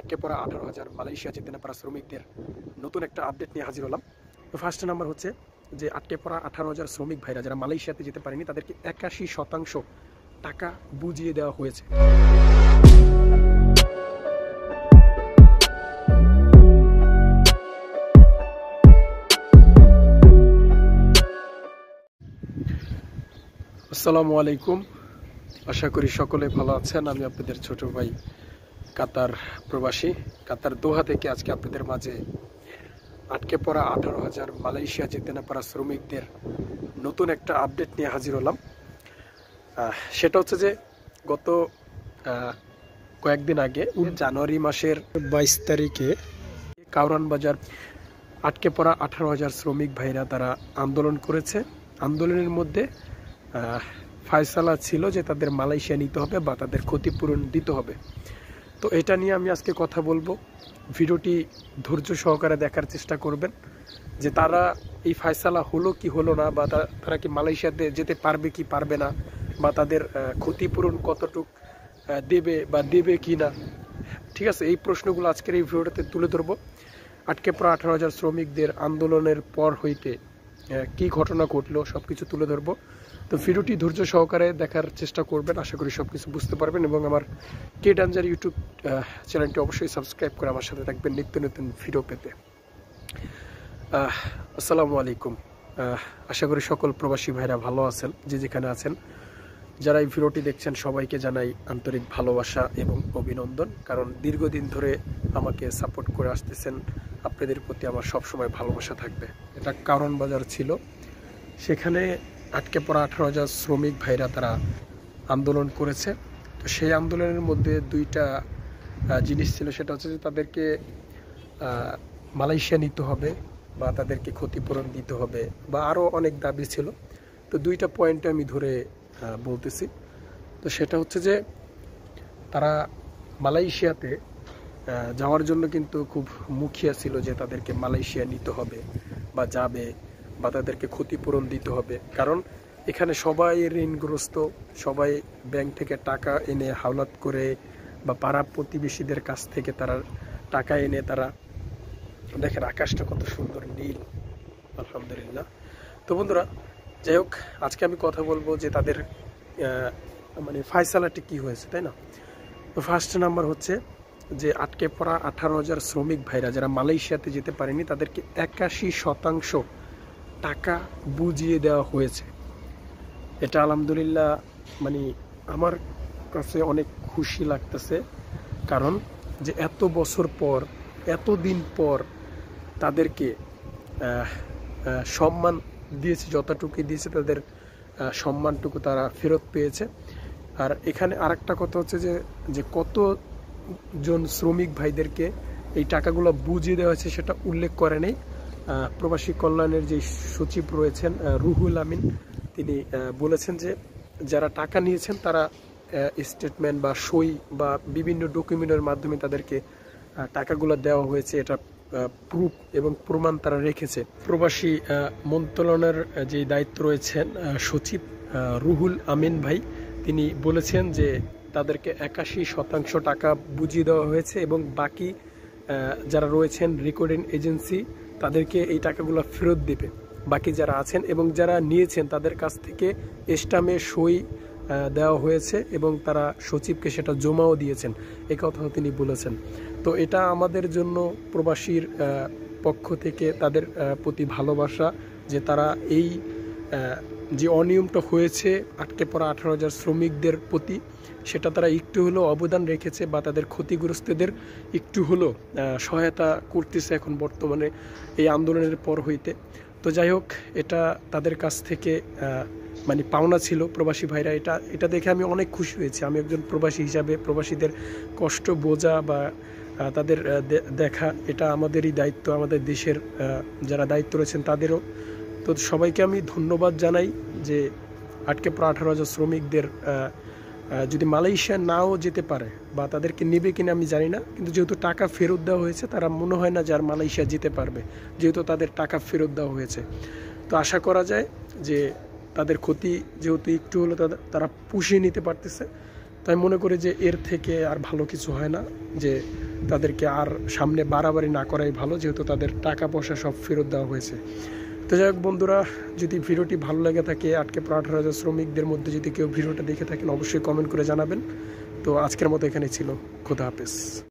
আটকে পড়া 18,000 মালয়েশিয়া যেতে না পারা শ্রমিকদের নতুন একটা আপডেট নিয়ে হাজির হলাম। তো ফার্স্ট নাম্বার হচ্ছে যে আটকে পড়া 18,000 শ্রমিক ভাইরা যারা মালয়েশিয়াতে যেতে পারেনি তাদেরকে 81% টাকা বুঝিয়ে দেওয়া হয়েছে। আসসালামু আলাইকুম, আশা করি সকলে ভালো আছেন। আমি আপনাদের ছোট ভাই কাতার প্রবাসী, কাতার দোহা থেকে আজকে আপনাদের মাঝে আটকে পড়া 18,000 মালয়েশিয়া যেতে না পারা শ্রমিকদের নতুন একটা আপডেট নিয়ে হাজির হলাম। সেটা হচ্ছে যে গত কয়েকদিন আগে জানুয়ারি মাসের 22 তারিখে কাউরান বাজার আটকে পড়া 18,000 শ্রমিক ভাইরা তারা আন্দোলন করেছে। আন্দোলনের মধ্যে ফায়সালা ছিল যে তাদের মালয়েশিয়া নিতে হবে বা তাদের ক্ষতিপূরণ দিতে হবে। তো এটা নিয়ে আমি আজকে কথা বলবো। ভিডিওটি ধৈর্য সহকারে দেখার চেষ্টা করবেন যে তারা এই ফায়সালা হলো কি হলো না, বা তারা কি মালয়েশিয়াতে যেতে পারবে কি পারবে না, বা তাদের ক্ষতিপূরণ কতটুক দেবে বা দেবে কি না। ঠিক আছে, এই প্রশ্নগুলো আজকের এই ভিডিওটাতে তুলে ধরবো। আটকে পড়া 18,000 শ্রমিকদের আন্দোলনের পর হইতে কি ঘটনা ঘটলো সব কিছু তুলে ধরবো। তো ভিডিওটি ধৈর্য সহকারে দেখার চেষ্টা করবেন, আশা করি সব কিছু বুঝতে পারবেন। এবং আমার কে ডেঞ্জার ইউটিউব চ্যানেলটি অবশ্যই সাবস্ক্রাইব করে আমার সাথে থাকবেন নিত্য নতুন ভিডিও পেতে। আসসালামু আলাইকুম, আশা করি সকল প্রবাসী ভাইরা ভালো আছেন, যে যেখানে আছেন। যারা এই ভিডিওটি দেখছেন সবাইকে জানাই আন্তরিক ভালোবাসা এবং অভিনন্দন, কারণ দীর্ঘদিন ধরে আমাকে সাপোর্ট করে আসতেছেন। আপনাদের প্রতি আমার সবসময় ভালোবাসা থাকবে। এটা কারণ বাজার ছিল, সেখানে আটকে পড়া 18,000 শ্রমিক ভাইরা তারা আন্দোলন করেছে। তো সেই আন্দোলনের মধ্যে দুইটা জিনিস ছিল, সেটা হচ্ছে যে তাদেরকে মালয়েশিয়া নিতে হবে বা তাদেরকে ক্ষতিপূরণ দিতে হবে, বা আরও অনেক দাবি ছিল। তো দুইটা পয়েন্টে আমি ধরে বলতেছি। তো সেটা হচ্ছে যে তারা মালয়েশিয়াতে যাওয়ার জন্য কিন্তু খুব মুখিয়া ছিল যে তাদেরকে মালয়েশিয়া নিতে হবে বা যাবে, বা তাদেরকে ক্ষতিপূরণ দিতে হবে। কারণ এখানে সবাই ঋণগ্রস্ত, সবাই ব্যাংক থেকে টাকা এনে হাওলাত করে বা পাড়া প্রতিবেশীদের কাছ থেকে তারা টাকা এনে তারা, দেখেন আকাশটা কত সুন্দর নীল, আলহামদুলিল্লাহ। তো বন্ধুরা, যাই হোক, আজকে আমি কথা বলবো যে তাদের মানে ফায়সালাটি কি হয়েছে, তাই না? তো ফার্স্ট নাম্বার হচ্ছে যে আটকে পড়া 18,000 শ্রমিক ভাইরা যারা মালয়েশিয়াতে যেতে পারেনি তাদেরকে 81% টাকা বুঝিয়ে দেওয়া হয়েছে। এটা আলহামদুলিল্লাহ, মানে আমার কাছে অনেক খুশি লাগতেছে। কারণ যে এত বছর পর, এতদিন পর তাদেরকে সম্মান দিয়েছে, যতটুকু দিয়েছে তাদের সম্মানটুকু তারা ফেরত পেয়েছে। আর এখানে আরেকটা কথা হচ্ছে যে কতজন শ্রমিক ভাইদেরকে এই টাকাগুলো বুঝিয়ে দেওয়া হয়েছে সেটা উল্লেখ করে নেই। প্রবাসী কল্যাণের যে সচিব রয়েছেন রুহুল আমিন, তিনি বলেছেন যে যারা টাকা নিয়েছেন তারা স্টেটমেন্ট বা সই বা বিভিন্ন ডকুমেন্টের মাধ্যমে তাদেরকে টাকাগুলো দেওয়া হয়েছে, এটা প্রুফ এবং প্রমাণ তারা রেখেছে। প্রবাসী মন্ত্রণালয়ের যে দায়িত্ব রয়েছেন সচিব রুহুল আমিন ভাই, তিনি বলেছেন যে তাদেরকে 81% টাকা বুঝিয়ে দেওয়া হয়েছে এবং বাকি যারা রয়েছেন রেকর্ডিং এজেন্সি তাদেরকে এই টাকাগুলো ফেরত দেবে, বাকি যারা আছেন। এবং যারা নিয়েছেন তাদের কাছ থেকে স্ট্যাম্পে সই দেওয়া হয়েছে এবং তারা সচিবকে সেটা জমাও দিয়েছেন, এই কথাও তিনি বলেছেন। তো এটা আমাদের জন্য প্রবাসীর পক্ষ থেকে তাদের প্রতি ভালোবাসা, যে তারা এই যে অনিয়মটা হয়েছে আটকে পড়া 18,000 শ্রমিকদের প্রতি, সেটা তারা একটু হলেও অবদান রেখেছে বা তাদের ক্ষতিগ্রস্তদের একটু হলেও সহায়তা করতেছে এখন বর্তমানে এই আন্দোলনের পর হইতে। তো যাই হোক, এটা তাদের কাছ থেকে মানে পাওনা ছিল প্রবাসী ভাইরা। এটা দেখে আমি অনেক খুশি হয়েছি। আমি একজন প্রবাসী হিসাবে প্রবাসীদের কষ্ট বোঝা বা তাদের দেখা, এটা আমাদেরই দায়িত্ব, আমাদের দেশের যারা দায়িত্ব রয়েছেন তাদেরও। তো সবাইকে আমি ধন্যবাদ জানাই যে আটকে পড়া 18,000 শ্রমিকদের যদি মালয়েশিয়া নাও যেতে পারে বা তাদেরকে নেবে কিনা আমি জানি না, কিন্তু যেহেতু টাকা ফেরত দেওয়া হয়েছে তারা মনে হয় না যে আর মালয়েশিয়া যেতে পারবে, যেহেতু তাদের টাকা ফেরত দেওয়া হয়েছে। তো আশা করা যায় যে তাদের ক্ষতি যেহেতু একটু হলো তারা পুষিয়ে নিতে পারতেছে। তাই মনে করি যে এর থেকে আর ভালো কিছু হয় না, যে তাদেরকে আর সামনে বাড়াবাড়ি না করাই ভালো, যেহেতু তাদের টাকা পয়সা সব ফেরত দেওয়া হয়েছে। তো যাই হোক বন্ধুরা, যদি ভিডিওটি ভালো লেগে থাকে, আটকে পড়া 18,000 শ্রমিকদের মধ্যে যদি কেউ ভিডিওটা দেখে থাকেন অবশ্যই কমেন্ট করে জানাবেন। তো আজকের মতো এখানেই ছিল। খোদা হাফেজ।